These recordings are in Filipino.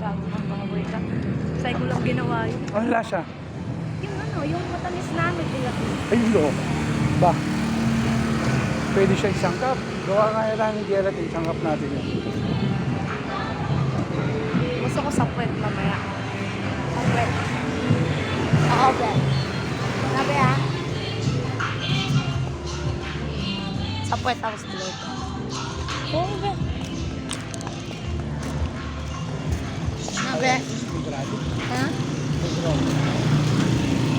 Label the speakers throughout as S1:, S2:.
S1: Gago kang baboy ka. Sa'yo ko lang ginawa yun.
S2: Ano lasa?
S1: Yung ano, yung matamis namin.
S2: Ay, lo. Ba? Pwede siya isangkap. Gawa nga lang ng gelatin, sangkap natin yun.
S1: Gusto ko sa puwet mamaya. Sa puwet. Oo, be. Sabi ha? Sa puwet ako sa loob. Oo, be. Sabi? Ha?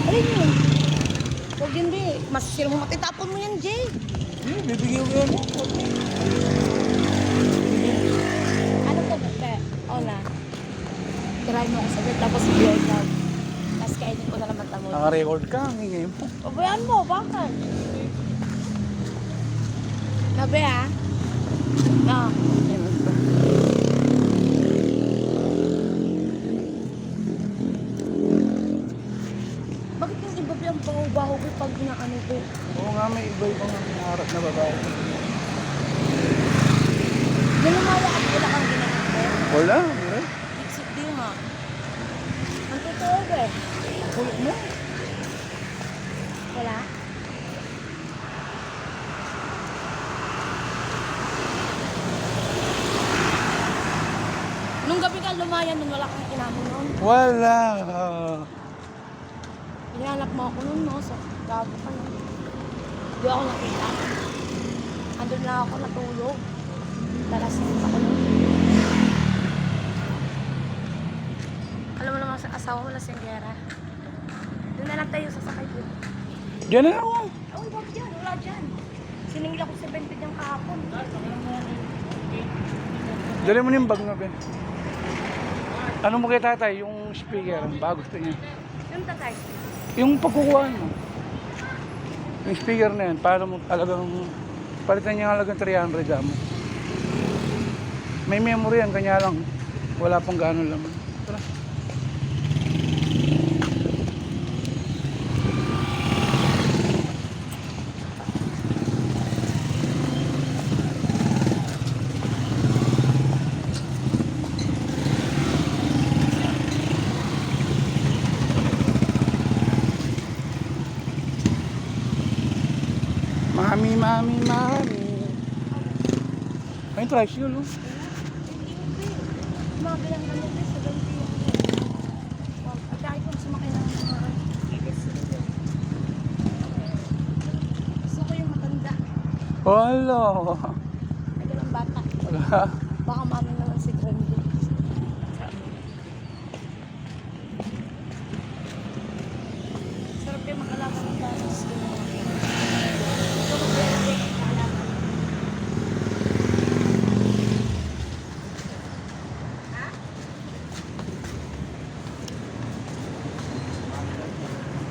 S1: Alin yun? Huwag yun, be. Masisira mo matitapon mo yan, Jay.
S2: Bibigyan ko yan.
S1: Ano to, be? Oo na. Try mo ako sabi, tapos i-build out. Tapos kainin ko na naman tamo.
S2: Naka-record ka, ang ingay mo.
S1: Pabayaan mo, bakit? Nabe ha? No. Bakit yung iba ang baho-baho ko pag inaano ko?
S2: Oo nga, may iba-ibang hinaharap na babae.
S1: Ginumaya at wala kang ginanap ko.
S2: Wala, meron.
S1: Exit di nga. Ang totoo ba eh?
S2: Kulit mo.
S1: Wala? Nung gabi ka lumaya nung wala kang kinamo nun.
S2: Wala.
S1: Hinahanap mo ako nun, no? So, gago ka nun. Hindi ako nakita. Andun lang ako natulog. Talasing ako nun. Alam mo naman sa asawa mo, lasinggera. Doon na lang tayo sasakay doon.
S2: Diyan na lang ako.
S1: Uy, wag dyan. Wala dyan. Siningil ako 70 dyan kahapon.
S2: Dali mo na yung bag na, Ben. Ano mo kay tatay? Yung speaker, bago gusto niya.
S1: Yung tatay.
S2: Yung pagkukuhaan mo. Yung speaker na yan, para mo talagang palitan niya halagang 300 mo. May memory yan, kanya lang wala pang gano'n laman. Tara. Mami, mami, mami. Ayun, tricycle, oh.
S1: Mga bilang kami sa 70 yung at kahit kung sumakay ng mga gusto ko yung matanda.
S2: Wala.
S1: Ay, ganang bata.
S2: Wala.
S1: Baka mami naman si Trendy. Sarap kayo makalaban ng danos. Ito ko kaya natin makalaban.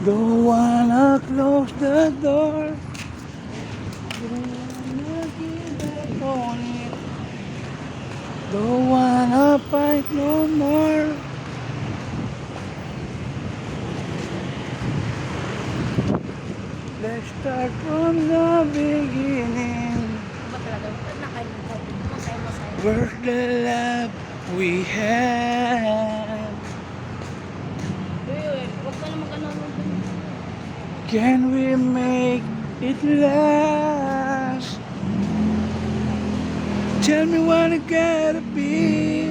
S2: Don't wanna close the door. Don't wanna give up on it. Don't wanna fight no more. Let's start from the beginning.
S1: Ba talaga? Nakalimutan. Masaya-masaya.
S2: Where's the love we had?
S1: Uy, huwag ka naman ganun.
S2: Can we make it last? Tell me what I gotta be.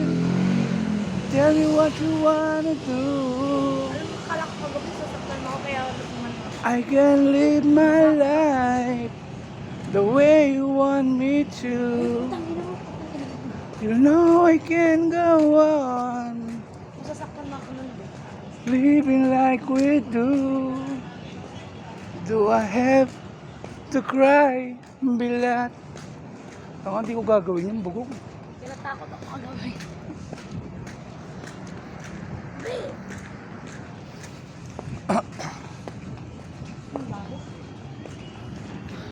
S2: Tell me what you wanna do.
S1: Alam mo, kalak ko gabi sasaktan mo ako kaya naman.
S2: I can live my life the way you want me to. You know I can go on
S1: Masasaktan mo ako nun, be.
S2: living like we do. Do I have to cry? Bilat. Ako hindi ko gagawin yung bugok.
S1: Tinatakot ako kagabi. Be,